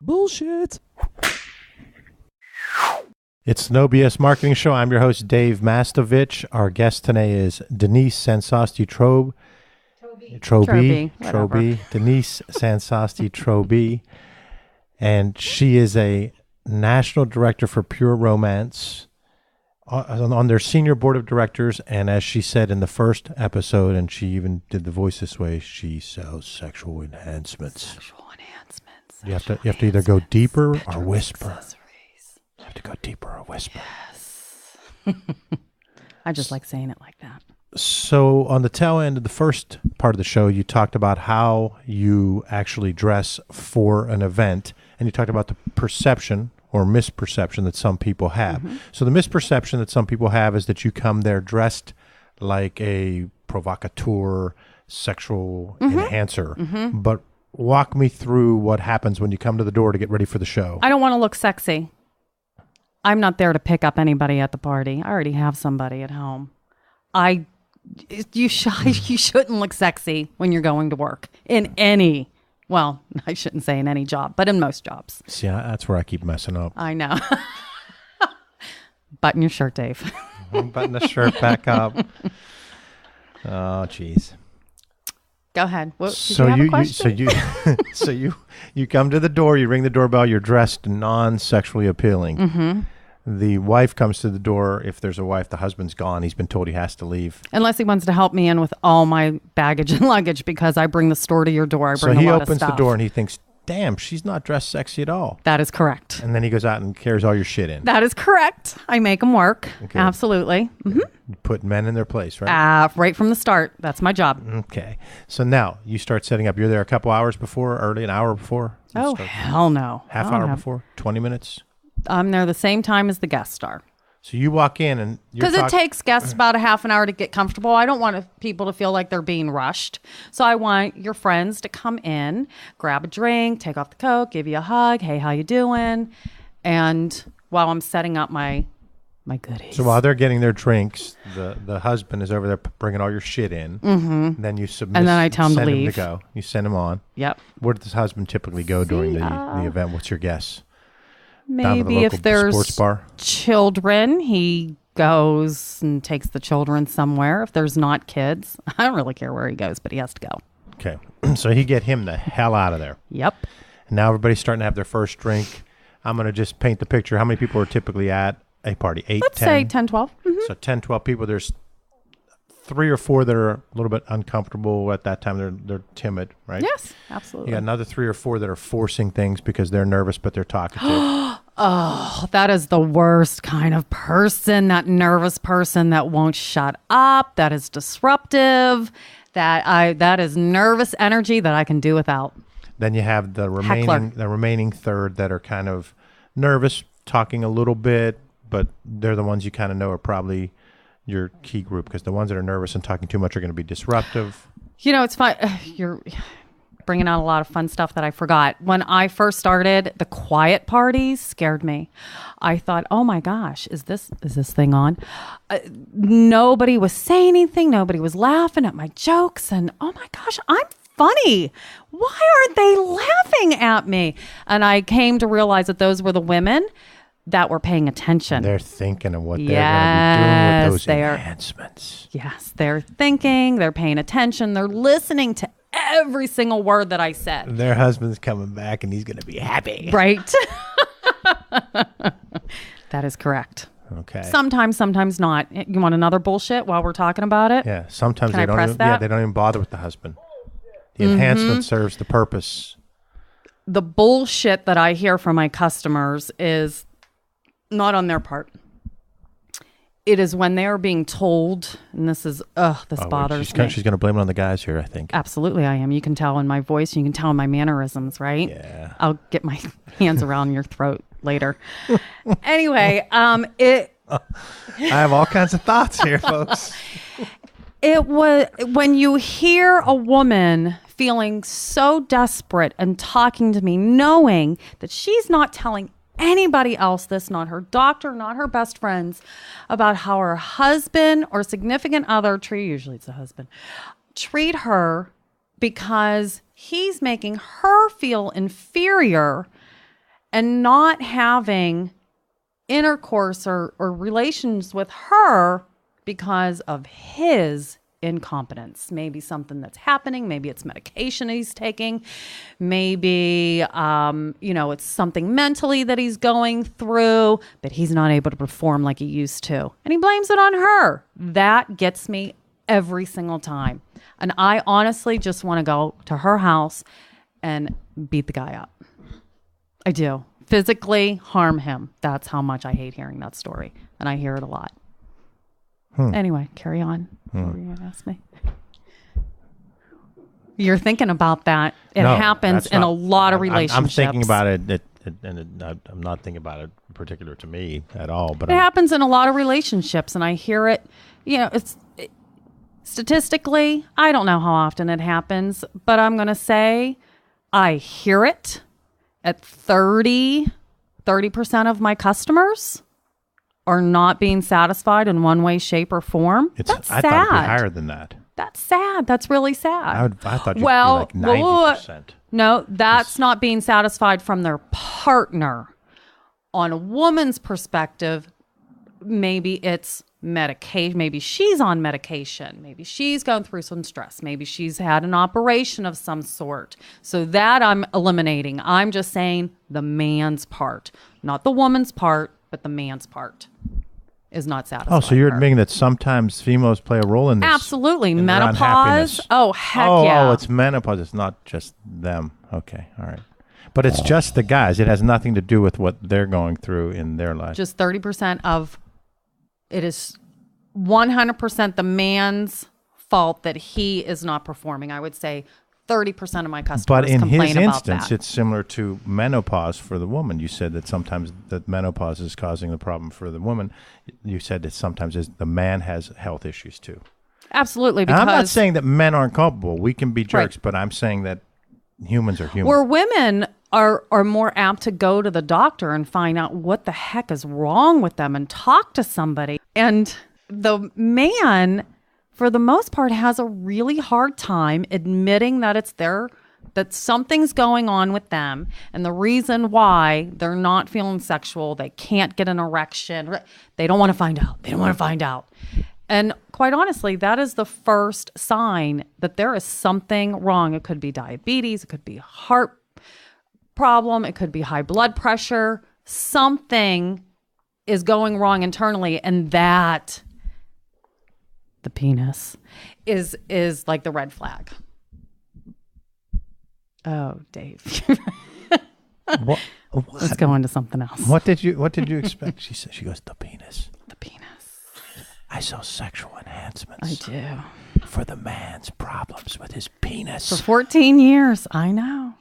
Bullshit. It's the No BS Marketing Show. I'm your host, Dave Mastovich. Our guest today is Denise Sansoti Trobee. Denise Sansoti Trobee. And she is a national director for Pure Romance on their senior board of directors. And as she said in the first episode, and she even did the voice this way, she sells sexual enhancements. You have to either go deeper or whisper. You have to go deeper or whisper. Yes. I just like saying it like that. So on the tail end of the first part of the show, you talked about how you actually dress for an event, and you talked about the perception or misperception that some people have. Mm-hmm. So the misperception that some people have is that you come there dressed like a provocateur, sexual enhancer. Mm-hmm. But walk me through what happens when you come to the door to get ready for the show. I don't want to look sexy. I'm not there to pick up anybody at the party. I already have somebody at home. You shouldn't look sexy when you're going to work in any, well, I shouldn't say in any job, but in most jobs. See, that's where I keep messing up. I know. Button your shirt, Dave. Button the shirt back up. Oh, jeez. Go ahead. What, so you come to the door, you ring the doorbell, you're dressed non-sexually appealing. Mm-hmm. The wife comes to the door. If there's a wife, the husband's gone. He's been told he has to leave. Unless he wants to help me in with all my baggage and luggage because I bring the store to your door. So he opens the door and he thinks, damn, she's not dressed sexy at all. That is correct. And then he goes out and carries all your shit in. That is correct. I make them work. Okay. Absolutely. Mm-hmm. You put men in their place, right? Right from the start. That's my job. Okay. So now you start setting up. You're there a couple hours before, early, an hour before? Oh, hell no. Half hour before? 20 minutes? I'm there the same time as the guests are. So you walk in and because it takes guests about a half an hour to get comfortable. I don't want people to feel like they're being rushed. So I want your friends to come in, grab a drink, take off the coat, give you a hug. Hey, how you doing? And while I'm setting up my goodies. So while they're getting their drinks, the husband is over there bringing all your shit in. Mm-hmm. And then you submit. And then I tell him to leave. Him to go. You send him on. Yep. Where does the husband typically go during the event? What's your guess? Maybe if there's sports bar. Children, he goes and takes the children somewhere. If there's not kids, I don't really care where he goes, but he has to go. Okay. So he get him the hell out of there. Yep. And now everybody's starting to have their first drink. I'm going to just paint the picture. How many people are typically at a party? 8, Let's 10? Say 10, 12. Mm-hmm. So 10, 12 people. There's 3 or 4 that are a little bit uncomfortable at that time. They're timid, right? Yes, absolutely. You got another 3 or 4 that are forcing things because they're nervous, but they're talkative. Oh, that is the worst kind of person, that nervous person that won't shut up, that is disruptive, that is nervous energy that I can do without. Then you have the remaining third that are kind of nervous, talking a little bit, but they're the ones you kind of know are probably your key group because the ones that are nervous and talking too much are going to be disruptive. You know, it's fun. You're bringing out a lot of fun stuff that I forgot. When I first started, the quiet parties scared me. I thought, oh my gosh, is this thing on? Nobody was saying anything. Nobody was laughing at my jokes. And oh my gosh, I'm funny. Why aren't they laughing at me? And I came to realize that those were the women that were paying attention. They're thinking of what they're going to be doing with those enhancements. Yes, they're thinking, they're paying attention, they're listening to every single word that I said. Their husband's coming back and he's going to be happy. Right. That is correct. Okay. Sometimes not. You want another bullshit while we're talking about it? Yeah. Sometimes they don't even bother with the husband. The enhancement serves the purpose. The bullshit that I hear from my customers is not on their part. It is when they are being told, and this bothers me. She's going to blame it on the guys here, I think. Absolutely, I am. You can tell in my voice, you can tell in my mannerisms, right? Yeah. I'll get my hands around your throat later. Anyway, I have all kinds of thoughts here, folks. It was when you hear a woman feeling so desperate and talking to me, knowing that she's not telling anybody else this, not her doctor, not her best friends, about how her husband or significant other, usually it's a husband, treat her because he's making her feel inferior and not having intercourse or relations with her because of his incompetence. Maybe something that's happening. Maybe it's medication he's taking. Maybe, it's something mentally that he's going through, but he's not able to perform like he used to. And he blames it on her. That gets me every single time. And I honestly just want to go to her house and beat the guy up. I do. Physically harm him. That's how much I hate hearing that story. And I hear it a lot. Anyway, carry on. What were you going to ask me? You're thinking about that. It happens in a lot of relationships. I'm thinking about it, and I'm not thinking about it particular to me at all. But it happens in a lot of relationships, and I hear it. Statistically, I don't know how often it happens, but I'm going to say I hear it at 30% of my customers are not being satisfied in one way, shape, or form. That's sad. I thought it'd be higher than that. That's sad. That's really sad. I thought you'd be like 90%. No, that's not being satisfied from their partner. On a woman's perspective, maybe it's medication. Maybe she's on medication. Maybe she's going through some stress. Maybe she's had an operation of some sort. So that I'm eliminating. I'm just saying the man's part, not the woman's part, but the man's part is not satisfied. Oh, so you're admitting that sometimes females play a role in this? Absolutely. Menopause. Oh, heck yeah. Oh, it's menopause. It's not just them. Okay. All right. But it's just the guys. It has nothing to do with what they're going through in their life. Just 30% of it is 100% the man's fault that he is not performing. I would say 30% of my customers complain about that. But in his instance, it's similar to menopause for the woman. You said that sometimes that menopause is causing the problem for the woman. You said that sometimes the man has health issues too. Absolutely. Because I'm not saying that men aren't culpable. We can be jerks, but I'm saying that humans are human. Where women are more apt to go to the doctor and find out what the heck is wrong with them and talk to somebody. And the man, for the most part, has a really hard time admitting that that something's going on with them. And the reason why they're not feeling sexual, they can't get an erection, they don't want to find out. They don't want to find out. And quite honestly, that is the first sign that there is something wrong. It could be diabetes. It could be heart problem. It could be high blood pressure. Something is going wrong internally. And that, the penis, is like the red flag. Oh, Dave. What? Let's go on to something else. What did you expect? She goes, the penis. The penis. I sell sexual enhancements. I do. For the man's problems with his penis. For 14 years. I know.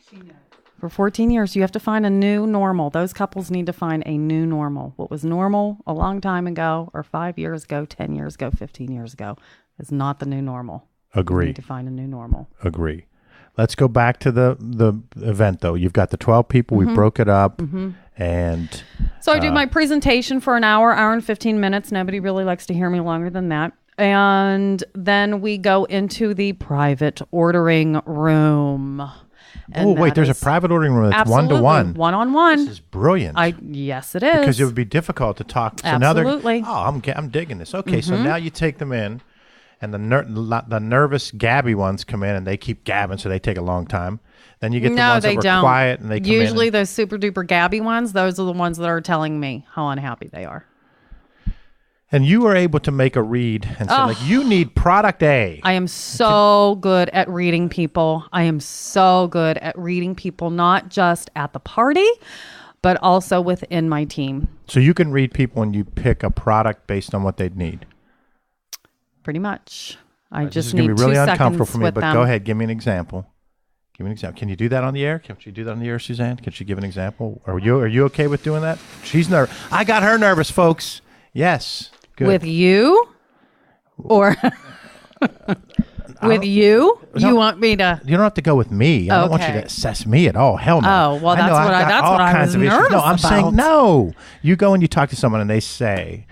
For 14 years, you have to find a new normal. Those couples need to find a new normal. What was normal a long time ago, or 5 years ago, 10 years ago, 15 years ago, is not the new normal. Agree. You need to find a new normal. Agree. Let's go back to the event, though. You've got the 12 people. We broke it up. And so I do my presentation for an hour and 15 minutes. Nobody really likes to hear me longer than that. And then we go into the private ordering room. Oh, wait, there's a private ordering room that's one-to-one. One-on-one. This is brilliant. Yes, it is. Because it would be difficult to talk. So absolutely. I'm digging this. Okay, so now you take them in, and the nervous, gabby ones come in, and they keep gabbing, so they take a long time. Then you get the ones that were quiet, and they come in. Usually those super-duper gabby ones, those are the ones that are telling me how unhappy they are. And you were able to make a read and say, you need product A. I am so good at reading people. I am so good at reading people, not just at the party, but also within my team. So you can read people and you pick a product based on what they'd need. Pretty much. I just this is need gonna be really 2 uncomfortable seconds for me, with but them. go ahead, give me an example. Can you do that on the air? Can she do that on the air, Suzanne? Can she give an example? Are you okay with doing that? She's nervous. I got her nervous, folks. Yes. Good. With you? Or with you? No, you want me to? You don't have to go with me. I don't want you to assess me at all. Hell no. Oh, well, that's what I was nervous No, I'm about. saying no. You go and you talk to someone and they say,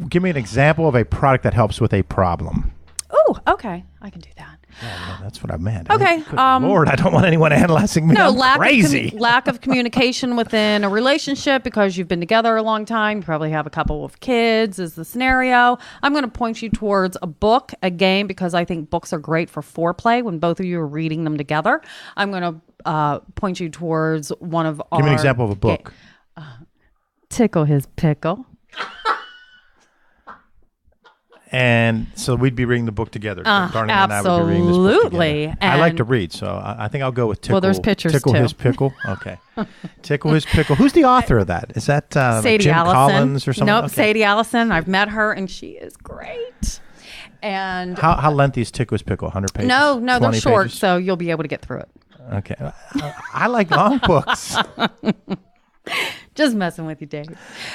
give me an example of a product that helps with a problem. Oh, okay. I can do that. Yeah, that's what I meant. Okay. Good Lord, I don't want anyone analyzing me. No, I'm crazy. lack of communication within a relationship because you've been together a long time. You probably have a couple of kids is the scenario. I'm going to point you towards a book, a game, because I think books are great for foreplay when both of you are reading them together. I'm going to point you towards one of our... Give me an example of a book. Tickle His Pickle. And so we'd be reading the book together. Barney and I would be reading this book together. I like to read, so I think I'll go with Tickle. Well, there's pictures Tickle too. His Pickle. Okay. Tickle His Pickle. Who's the author of that? Is that Sadie Jim Allison. Collins or something? Nope, Okay. Sadie Allison. I've met her, and she is great. And how lengthy is Tickle His Pickle? 100 pages? No, they're short, pages? so you'll be able to get through it. Okay. I like long books. Just messing with you, Dave.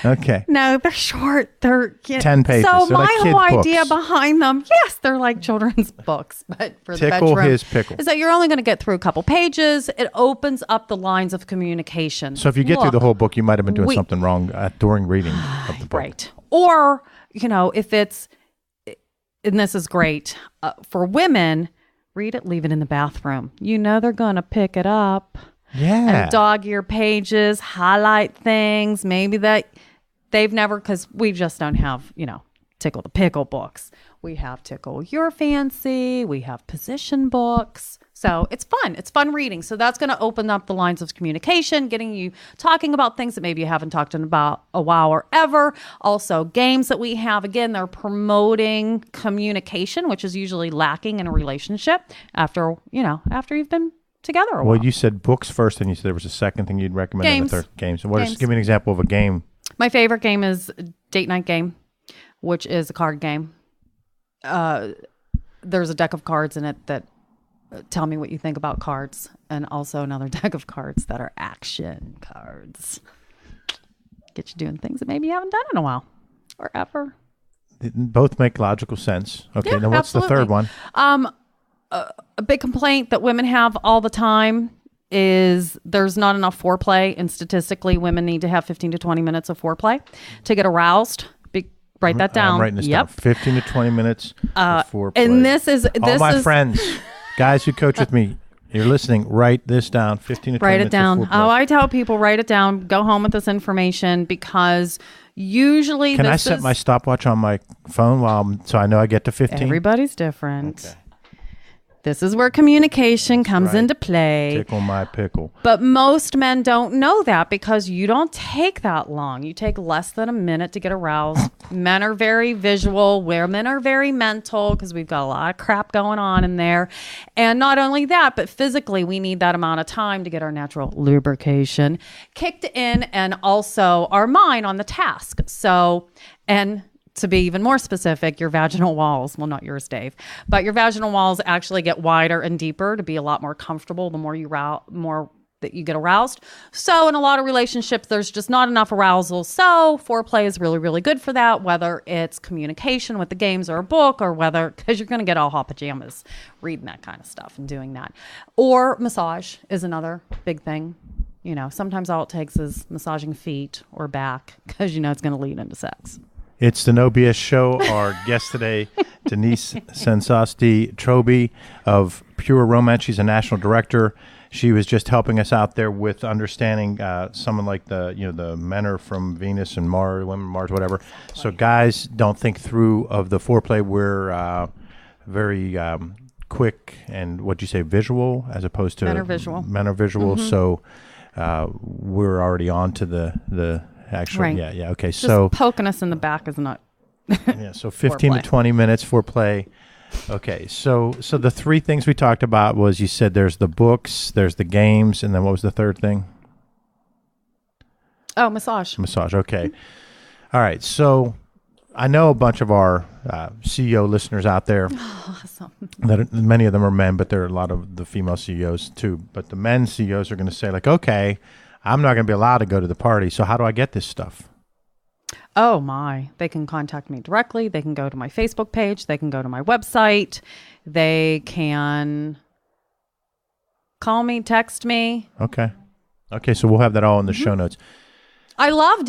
Okay. No, they're short. They're 10 pages. So They're my like whole kid idea books. behind them, yes, they're like children's books, but for the Tickle bedroom, His Pickle. is that you're only going to get through a couple pages. It opens up the lines of communication. So if you get through the whole book, you might have been doing something wrong during reading of the book. Right. Or, if it's, and this is great, for women, read it, leave it in the bathroom. They're going to pick it up. Yeah. And dog ear pages, highlight things, maybe that they've never, because we just don't have, Tickle the Pickle books. We have Tickle Your Fancy. We have position books. So it's fun. It's fun reading. So that's going to open up the lines of communication, getting you talking about things that maybe you haven't talked about a while or ever. Also, games that we have, again, they're promoting communication, which is usually lacking in a relationship after you've been together a while. Well, you said books first, and you said there was a second thing you'd recommend. Games. In the third game. So give me an example of a game. My favorite game is Date Night Game, which is a card game. There's a deck of cards in it that tell me what you think about cards, and also another deck of cards that are action cards. Get you doing things that maybe you haven't done in a while or ever. Both make logical sense. Okay, Yeah, now what's absolutely. the third one? A big complaint that women have all the time is there's not enough foreplay, and statistically women need to have 15 to 20 minutes of foreplay to get aroused. Write that down. I'm writing this down. 15 to 20 minutes of foreplay. And this is all my friends, guys who coach with me, you're listening, write this down. 15 to 20 write minutes it down. of foreplay. Oh, I tell people write it down. Go home with this information, because usually Can I set my stopwatch on my phone so I know I get to 15? Everybody's different. Okay. This is where communication comes into play. Tickle my pickle. But most men don't know that, because you don't take that long. You take less than a minute to get aroused. Men are very visual. Women are very mental, because we've got a lot of crap going on in there. And not only that, but physically we need that amount of time to get our natural lubrication kicked in, and also our mind on the task. So, and to be even more specific, your vaginal walls, well, not yours, Dave, but your vaginal walls actually get wider and deeper to be a lot more comfortable the more that you get aroused. So in a lot of relationships, there's just not enough arousal. So foreplay is really, really good for that, whether it's communication with the games or a book, or because you're going to get all hot pajamas reading that kind of stuff and doing that. Or massage is another big thing. Sometimes all it takes is massaging feet or back, because it's going to lead into sex. It's the No BS Show. Our guest today, Denise Sansoti Trobee of Pure Romance. She's a national director. She was just helping us out there with understanding someone like the men are from Venus and Mars, women Mars, whatever. So guys don't think through of the foreplay. We're very quick and what'd you say, visual, as opposed to men are visual. Men are visual. Mm-hmm. So we're already on to the actual, right. Yeah. Okay. Just so poking us in the back is not. Yeah. So 15 to 20 minutes foreplay. Okay. So the three things we talked about was, you said there's the books, there's the games, and then what was the third thing? Oh, massage. Massage. Okay. All right. So I know a bunch of our CEO listeners out there. Awesome. Many of them are men, but there are a lot of the female CEOs too. But the men CEOs are going to say, like, okay, I'm not going to be allowed to go to the party. So how do I get this stuff? Oh my, they can contact me directly. They can go to my Facebook page. They can go to my website. They can call me, text me. Okay. So we'll have that all in the show notes. I love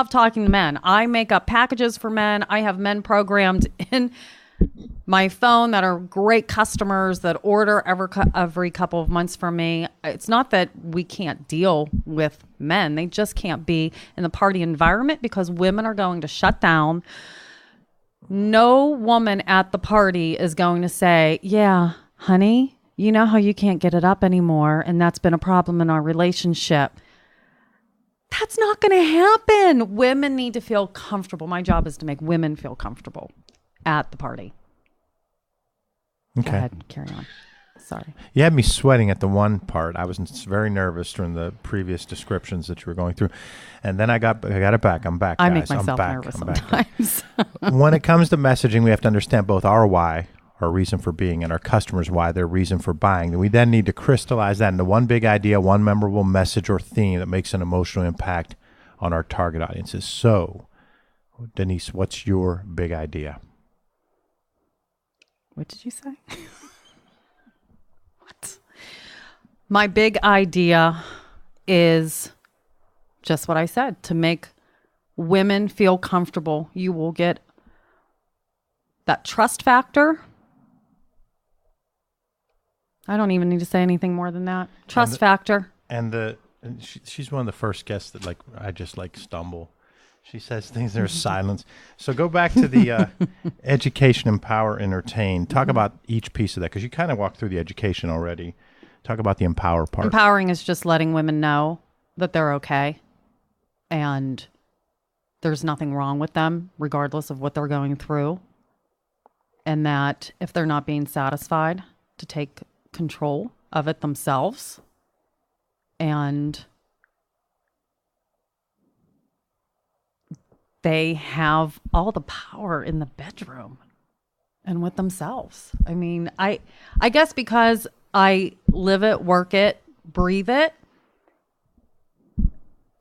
talking to men. I make up packages for men. I have men programmed in my phone that are great customers that order every couple of months from me. It's not that we can't deal with men. They just can't be in the party environment because women are going to shut down. No woman at the party is going to say, yeah, honey, you know how you can't get it up anymore, and that's been a problem in our relationship. That's not going to happen. Women need to feel comfortable. My job is to make women feel comfortable at the party. Okay. Go ahead, carry on. Sorry. You had me sweating at the one part. I was very nervous during the previous descriptions that you were going through. And then I got it back. I'm back, guys. I make myself nervous sometimes. When it comes to messaging, we have to understand both our why, our reason for being, and our customers' why, their reason for buying. And we then need to crystallize that into one big idea, one memorable message or theme that makes an emotional impact on our target audiences. So, Denise, what's your big idea? What did you say? What? My big idea is just what I said, to make women feel comfortable. You will get that trust factor. I don't even need to say anything more than that. Trust factor. And she's one of the first guests that I just stumble. She says things, there's silence. So go back to the education, empower, entertain. Talk about each piece of that, because you kind of walked through the education already. Talk about the empower part. Empowering is just letting women know that they're okay and there's nothing wrong with them, regardless of what they're going through. And that if they're not being satisfied, to take control of it themselves. And they have all the power in the bedroom and with themselves. I mean, I guess because I live it, work it, breathe it,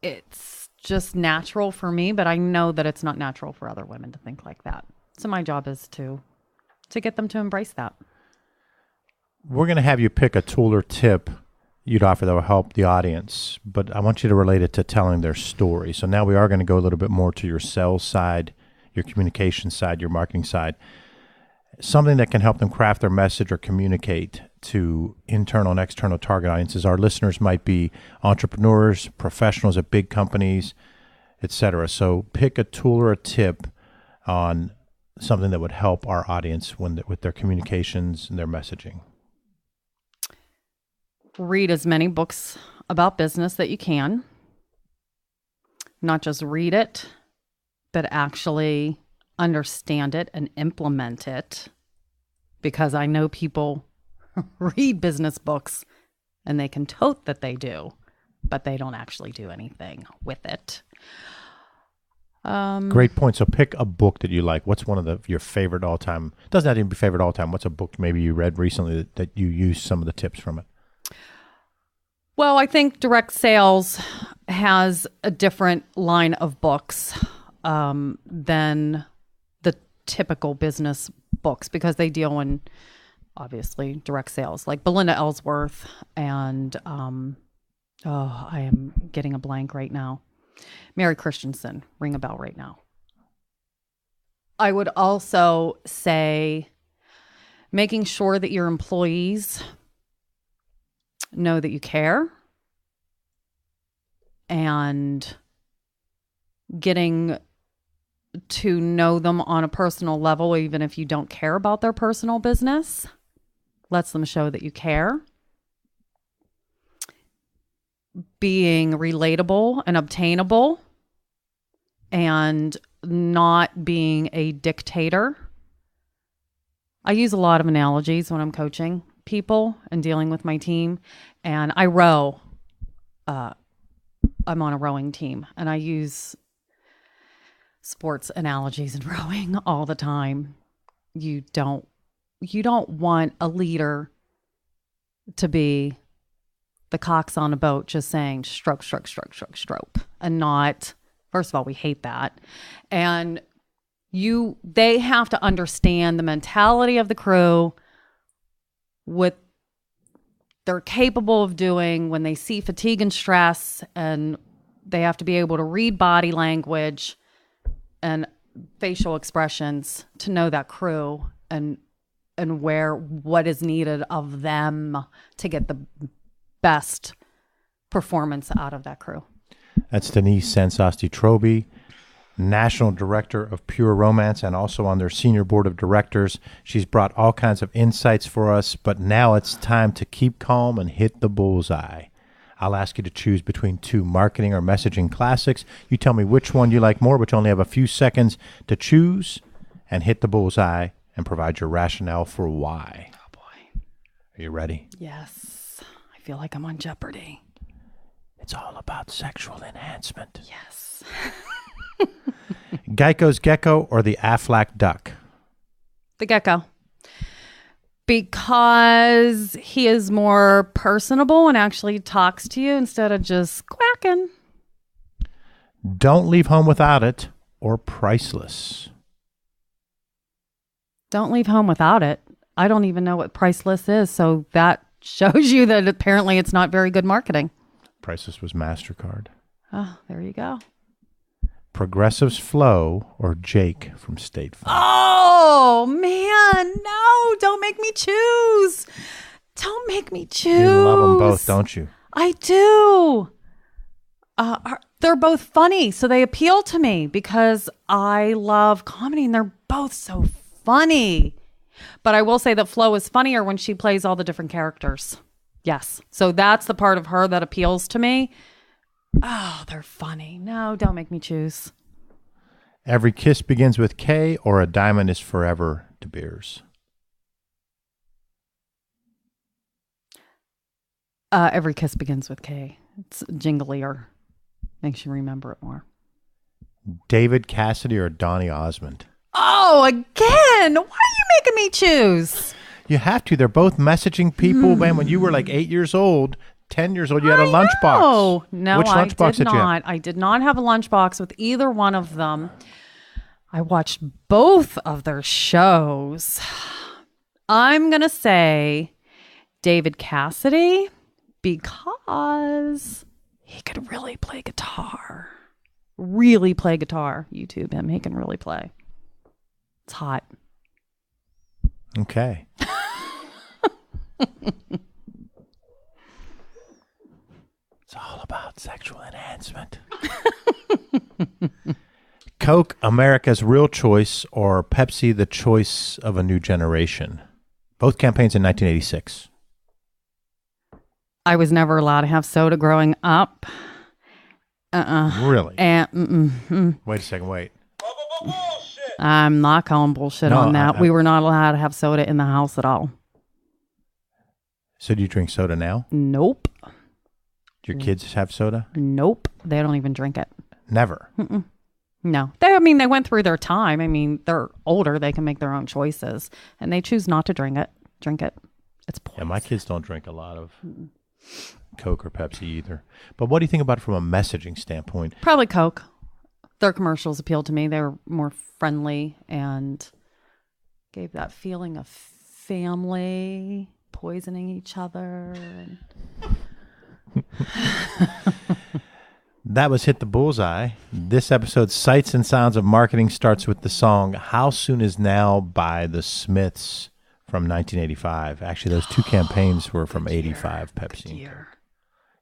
it's just natural for me, but I know that it's not natural for other women to think like that. So my job is to get them to embrace that. We're going to have you pick a tool or tip you'd offer that will help the audience, but I want you to relate it to telling their story. So now we are going to go a little bit more to your sales side, your communication side, your marketing side, something that can help them craft their message or communicate to internal and external target audiences. Our listeners might be entrepreneurs, professionals at big companies, etc. So pick a tool or a tip on something that would help our audience with their communications and their messaging. Read as many books about business that you can. Not just read it, but actually understand it and implement it. Because I know people read business books and they can tote that they do, but they don't actually do anything with it. Great point. So pick a book that you like. What's one of your favorite all-time? Doesn't have to be favorite all-time. What's a book maybe you read recently that you use some of the tips from it? Well, I think direct sales has a different line of books than the typical business books because they deal in, obviously, direct sales. Like Belinda Ellsworth and, I am getting a blank right now. Mary Christensen, ring a bell right now. I would also say making sure that your employees know that you care and getting to know them on a personal level, even if you don't care about their personal business, lets them show that you care. Being relatable and obtainable and not being a dictator. I use a lot of analogies when I'm coaching people and dealing with my team. And I row. I'm on a rowing team and I use sports analogies in rowing all the time. You don't want a leader to be the cocks on a boat just saying stroke, stroke, stroke, stroke, stroke. And not, first of all, we hate that. And they have to understand the mentality of the crew, what they're capable of doing when they see fatigue and stress, and they have to be able to read body language and facial expressions to know that crew and what is needed of them to get the best performance out of that crew. That's Denise Sansoti Trobee, National Director of Pure Romance and also on their Senior Board of Directors. She's brought all kinds of insights for us, but now it's time to keep calm and hit the bullseye. I'll ask you to choose between two marketing or messaging classics. You tell me which one you like more, but you only have a few seconds to choose and hit the bullseye and provide your rationale for why. Oh, boy. Are you ready? Yes. I feel like I'm on Jeopardy. It's all about sexual enhancement. Yes. Geico's gecko or the Aflac duck? The gecko. Because he is more personable and actually talks to you instead of just quacking. Don't leave home without it or priceless? Don't leave home without it. I don't even know what priceless is, so that shows you that apparently it's not very good marketing. Priceless was MasterCard. Oh, there you go. Progressive's Flo or Jake from State Farm? Oh, man. No, don't make me choose. Don't make me choose. You love them both, don't you? I do. They're both funny, so they appeal to me because I love comedy, and they're both so funny. But I will say that Flo is funnier when she plays all the different characters. Yes. So that's the part of her that appeals to me. Oh, they're funny. No, don't make me choose. Every Kiss Begins with K or A Diamond is Forever, De Beers? Every Kiss Begins with K. It's jinglier. Makes you remember it more. David Cassidy or Donny Osmond? Oh, again. Why are you making me choose? You have to. They're both messaging people. Man, when you were like 8 years old, 10 years old, you had a lunchbox. Oh, no, Which lunchbox did you have? I did not have a lunchbox with either one of them. I watched both of their shows. I'm going to say David Cassidy because he could really play guitar. Really play guitar. YouTube him. He can really play. It's hot. Okay. It's all about sexual enhancement. Coke, America's Real Choice, or Pepsi, the choice of a new generation? Both campaigns in 1986. I was never allowed to have soda growing up. Really? And Wait a second, wait. I'm not calling bullshit on that. We were not allowed to have soda in the house at all. So do you drink soda now? Nope. Do your kids have soda? Nope. They don't even drink it. Never. No. They went through their time. I mean, they're older. They can make their own choices. And they choose not to drink it. It's poison. Yeah, my kids don't drink a lot of Coke or Pepsi either. But what do you think about it from a messaging standpoint? Probably Coke. Their commercials appealed to me. They were more friendly and gave that feeling of family, poisoning each other. That was Hit the Bullseye. This episode's Sights and Sounds of Marketing starts with the song How Soon Is Now by the Smiths from 1985. Actually, those two campaigns were from 85, Pepsi. Good year.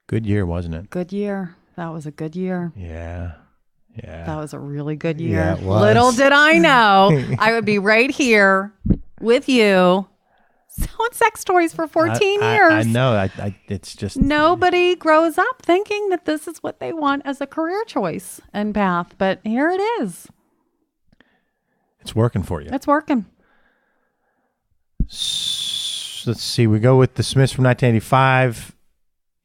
Good year, wasn't it? Good year. That was a good year. Yeah. Yeah. That was a really good year. Yeah, it was. Little did I know I would be right here with you selling sex toys for 14 years. I know. It's just... Nobody grows up thinking that this is what they want as a career choice and path. But here it is. It's working for you. It's working. Let's see. We go with the Smiths from 1985.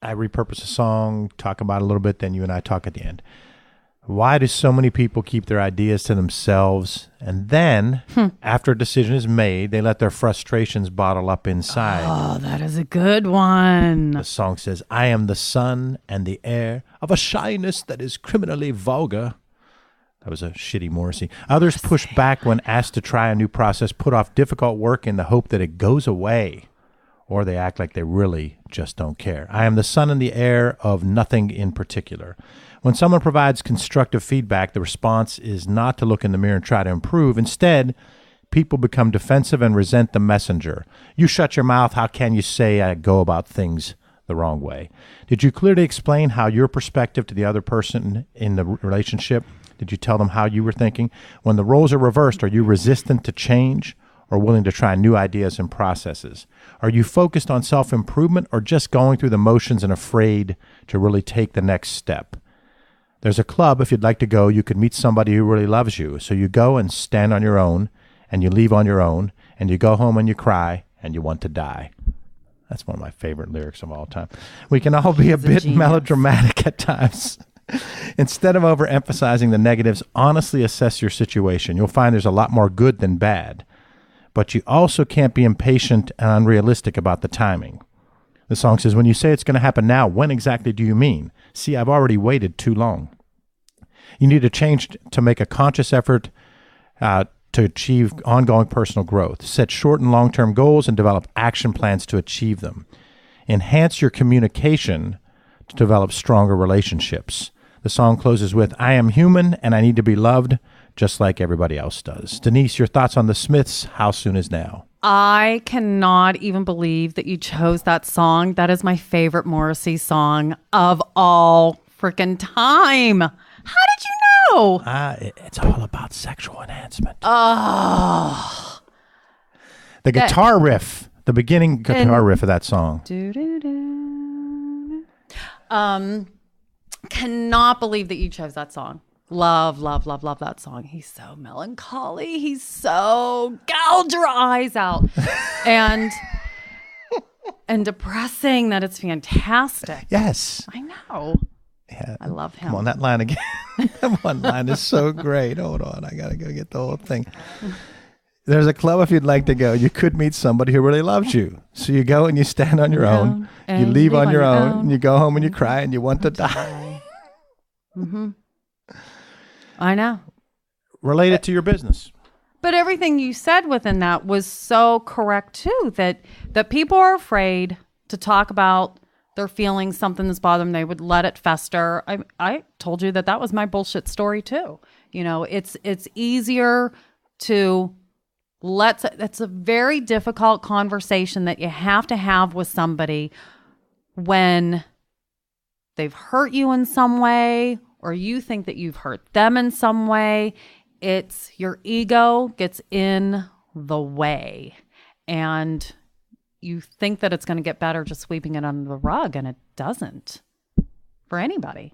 I repurpose a song, talk about it a little bit, then you and I talk at the end. Why do so many people keep their ideas to themselves, and then, after a decision is made, they let their frustrations bottle up inside? Oh, that is a good one. The song says, I am the son and the heir of a shyness that is criminally vulgar. That was a shitty Morrissey. Others push back when asked to try a new process, put off difficult work in the hope that it goes away, or they act like they really just don't care. I am the son and the heir of nothing in particular. When someone provides constructive feedback, the response is not to look in the mirror and try to improve. Instead, People become defensive and resent the messenger. You shut your mouth. How can you say I go about things the wrong way? Did you clearly explain how your perspective to the other person in the relationship? Did you tell them how you were thinking? When the roles are reversed, are you resistant to change or willing to try new ideas and processes? Are you focused on self-improvement or just going through the motions and afraid to really take the next step? There's a club. If you'd like to go, you could meet somebody who really loves you. So you go and stand on your own, and you leave on your own, and you go home and you cry, and you want to die. That's one of my favorite lyrics of all time. We can all be a bit melodramatic at times. Instead of overemphasizing the negatives, honestly assess your situation. You'll find there's a lot more good than bad. But you also can't be impatient and unrealistic about the timing. The song says, when you say it's going to happen now, when exactly do you mean? See, I've already waited too long. You need to change to make a conscious effort to achieve ongoing personal growth. Set short and long-term goals and develop action plans to achieve them. Enhance your communication to develop stronger relationships. The song closes with, I am human and I need to be loved just like everybody else does. Denise, your thoughts on the Smiths, How Soon Is Now? I cannot even believe that you chose that song. That is my favorite Morrissey song of all freaking time. How did you know? It's all about sexual enhancement. Oh. The guitar riff, the beginning guitar riff of that song. Cannot believe that you chose that song. Love that song. He's so melancholy. He's so gouge your eyes out. and depressing that it's fantastic. Yes. I know. Yeah. I love him. Come on, that line again. That one line is so great. Hold on. I got to go get the whole thing. There's a club if you'd like to go. You could meet somebody who really loves you. So you go and you stand on your own. You leave on your own. And you go home and you cry and you want to die. Mm-hmm. I know. Related to your business. But everything you said within that was so correct too, that people are afraid to talk about their feelings, something that's bothering them. They would let it fester. I told you that was my bullshit story too. You know, it's easier to it's a very difficult conversation that you have to have with somebody when they've hurt you in some way, or you think that you've hurt them in some way. It's your ego gets in the way, and you think that it's going to get better just sweeping it under the rug, and it doesn't for anybody.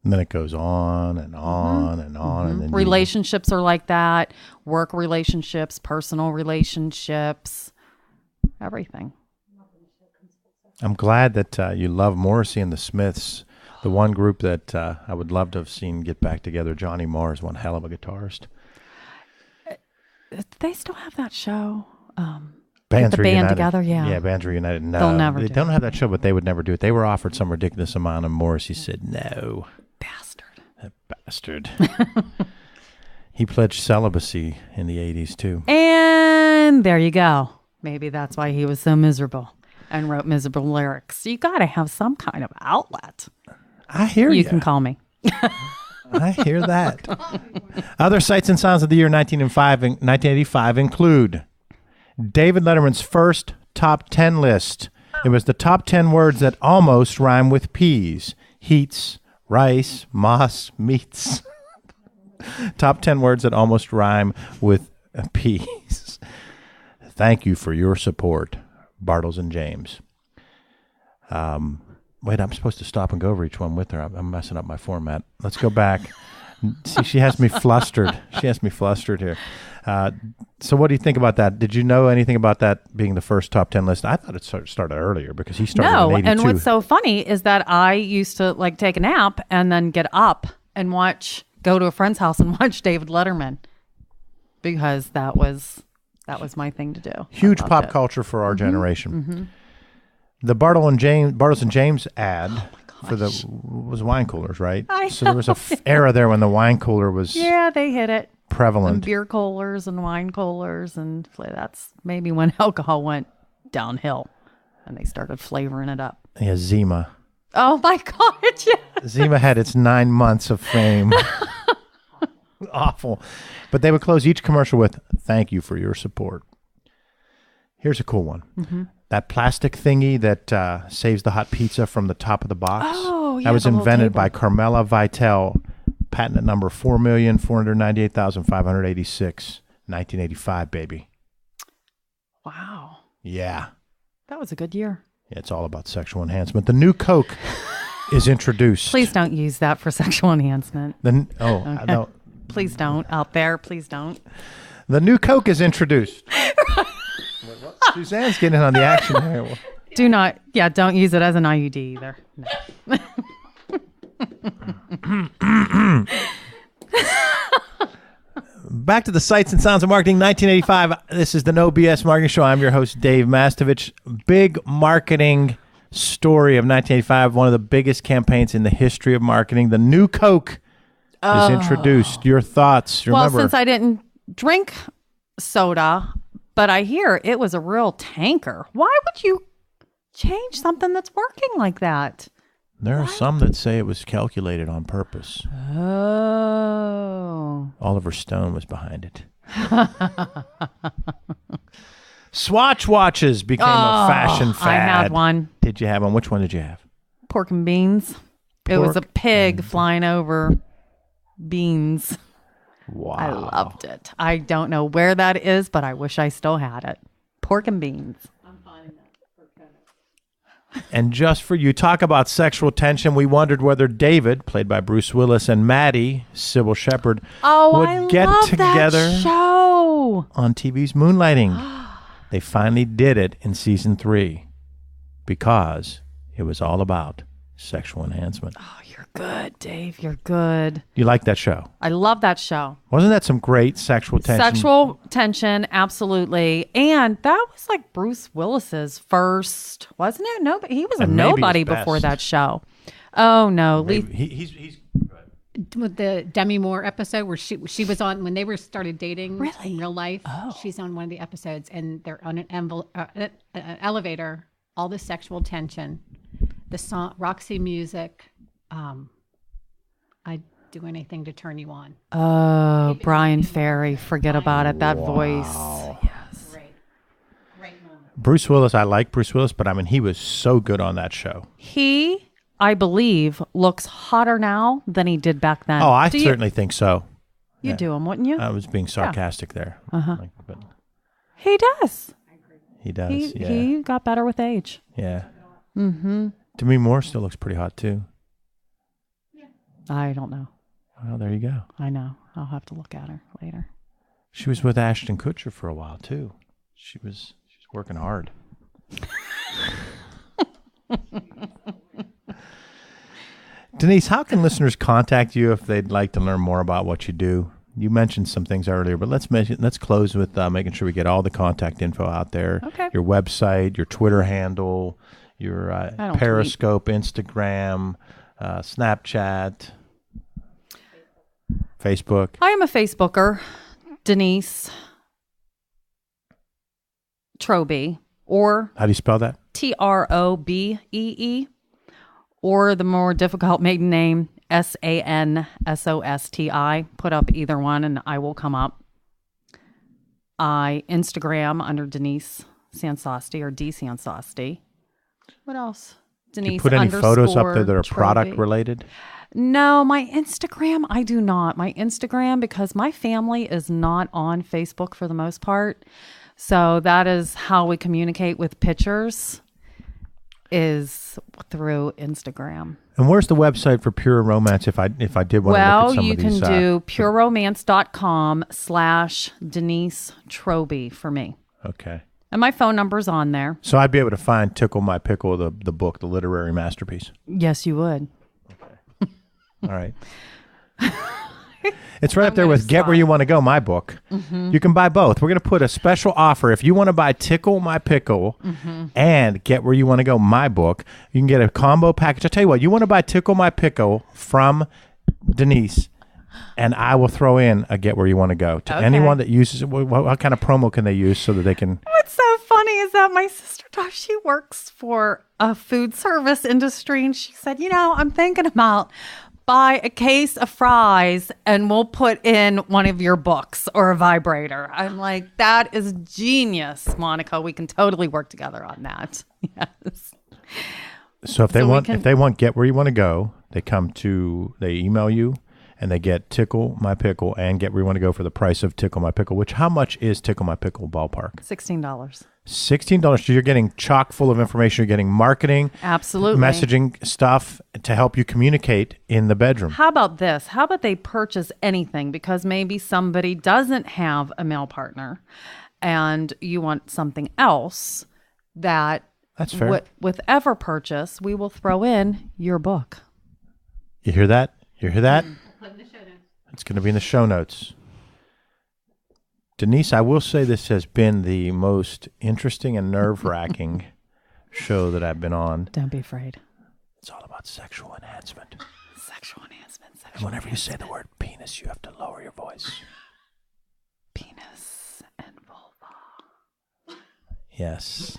And then it goes on and on and on. Mm-hmm. And then relationships are like that. Work relationships, personal relationships, everything. I'm glad that you love Morrissey and the Smiths. The one group that I would love to have seen get back together, Johnny Marr is one hell of a guitarist. They still have that show. Bands get the band together, yeah. Yeah, bands reunited. No, they'll never. They don't have that show, but they would never do it. They were offered some ridiculous amount, and Morrissey said no. Bastard. That bastard. He pledged celibacy in the 80s too. And there you go. Maybe that's why he was so miserable and wrote miserable lyrics. You got to have some kind of outlet. I hear you. You can call me. I hear that. Other sights and sounds of the year 1985 include David Letterman's first top 10 list. It was the top 10 words that almost rhyme with peas. Heats, rice, moss, meats. Top 10 words that almost rhyme with peas. Thank you for your support, Bartles and James. Wait, I'm supposed to stop and go over each one with her. I'm messing up my format. Let's go back. See, she has me flustered. Here. So what do you think about that? Did you know anything about that being the first top 10 list? I thought it started earlier because he started in 82. And what's so funny is that I used to like take a nap and then get up and go to a friend's house and watch David Letterman because that was my thing to do. Huge pop culture for our generation. Mm-hmm. The Bartles and James ad was wine coolers, right? So there was a era there when the wine cooler was they hit it prevalent. And beer coolers and wine coolers, and that's maybe when alcohol went downhill and they started flavoring it up. Yeah, Zima. Oh my God! Yeah. Zima had its 9 months of fame. Awful. But they would close each commercial with, "Thank you for your support." Here's a cool one. Mm-hmm. That plastic thingy that saves the hot pizza from the top of the box. Oh, yeah. That was the whole invented by table. Carmela Vitale, patent number 4,498,586, 1985, baby. Wow. Yeah. That was a good year. Yeah, it's all about sexual enhancement. The new Coke is introduced. Please don't use that for sexual enhancement. Okay. No. Please don't. Out there, please don't. The new Coke is introduced. Suzanne's getting on the action here. Do not, don't use it as an IUD either. No. Back to the Sights and Sounds of Marketing, 1985. This is the No BS Marketing Show. I'm your host, Dave Mastovich. Big marketing story of 1985, one of the biggest campaigns in the history of marketing. The new Coke is introduced. Your thoughts? Well, since I didn't drink soda, but I hear it was a real tanker. Why would you change something that's working like that? There are some that say it was calculated on purpose. Oh. Oliver Stone was behind it. Swatch watches became a fashion fad. I had one. Did you have one? Which one did you have? Pork and beans. It was a Pork pig flying over beans. Wow. I loved it. I don't know where that is, but I wish I still had it. Pork and beans. And just for you, talk about sexual tension. We wondered whether David, played by Bruce Willis, and Maddie, Sybil Shepherd, would get together that show on TV's Moonlighting. They finally did it in season 3 because it was all about sexual enhancement. Oh, you're good, Dave. You're good. You like that show? I love that show. Wasn't that some great sexual tension? Sexual tension, absolutely. And that was like Bruce Willis's first, wasn't it? No, he was a And maybe his nobody best. before that show. Oh no, Maybe. He's With the Demi Moore episode where she was on when they were started dating Really? in real life. Oh. She's on one of the episodes and they're on an elevator. All the sexual tension, the song, Roxy music. I'd do anything to turn you on. Oh, Brian Ferry, forget about it. That voice. Yes. Great moment. Bruce Willis. I like Bruce Willis, but I mean, he was so good on that show. He, I believe, looks hotter now than he did back then. Oh, I Do you- certainly think so. You yeah. do him, wouldn't you? I was being sarcastic there. But He does. he does. He got better with age. Yeah. Mm-hmm. Demi Moore still looks pretty hot too. I don't know. Well, there you go. I know. I'll have to look at her later. She was with Ashton Kutcher for a while too. She's working hard. Denise, how can listeners contact you if they'd like to learn more about what you do? You mentioned some things earlier, but let's close with making sure we get all the contact info out there. Okay. Your website, your Twitter handle, your don't Periscope, Instagram, Snapchat, Facebook. I am a Facebooker, Denise Trobee, or How do you spell that? Trobee, or the more difficult maiden name, Sansosti. Put up either one and I will come up. I Instagram under Denise Sansoti or D Sansoti. What else? Do Denise. you put any photos up there that are Trobee. product related? No, my Instagram, I do not. My Instagram, because my family is not on Facebook for the most part. So that is how we communicate with pictures, is through Instagram. And where's the website for Pure Romance if I did want to look at some you of these? can do pureromance.com/Denise Trobee for me. Okay. And my phone number's on there. So I'd be able to find Tickle My Pickle, the book, the literary masterpiece. Yes, you would. All right. It's right up there gonna with Get Where You Want to Go, my book. Mm-hmm. You can buy both. We're going to put a special offer. If you want to buy Tickle My Pickle Mm-hmm. and Get Where You Want to Go, my book, you can get a combo package. I'll tell you what, you want to buy Tickle My Pickle from Denise, and I will throw in a Get Where You Want to Go. To Okay. anyone that uses it, what kind of promo can they use so that they can... What's so funny is that my sister, she works for a food service industry, and she said, I'm thinking about buy a case of fries and we'll put in one of your books or a vibrator. I'm like, that is genius, Monica. We can totally work together on that. Yes. So if they want Get Where You Want to Go, they email you and they get Tickle My Pickle and Get Where You Want to Go for the price of Tickle My Pickle, which how much is Tickle My Pickle ballpark? $16. $16. So you're getting chock full of information. You're getting marketing, absolutely, messaging stuff to help you communicate in the bedroom. How about this? How about they purchase anything because maybe somebody doesn't have a male partner and you want something else that's fair. With every purchase, we will throw in your book. You hear that? You hear that? It's going to be in the show notes. Denise, I will say this has been the most interesting and nerve-wracking show that I've been on. Don't be afraid. It's all about sexual enhancement. Sexual enhancement. And whenever you say the word penis, you have to lower your voice. Penis and vulva. Yes.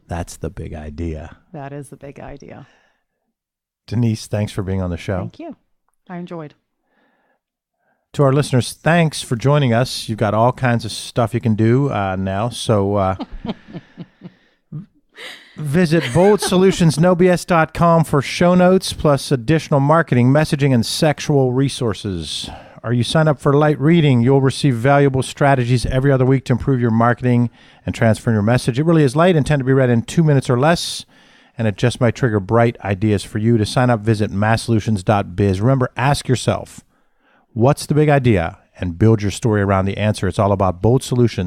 That's the big idea. That is the big idea. Denise, thanks for being on the show. Thank you. I enjoyed. To our listeners, thanks for joining us. You've got all kinds of stuff you can do now. So visit boldsolutionsnobs.com for show notes, plus additional marketing, messaging, and sexual resources. Are you signed up for light reading? You'll receive valuable strategies every other week to improve your marketing and transfer your message. It really is light, intended to be read in 2 minutes or less, and it just might trigger bright ideas for you. To sign up, visit masssolutions.biz. Remember, ask yourself, what's the big idea? And build your story around the answer. It's all about bold solutions.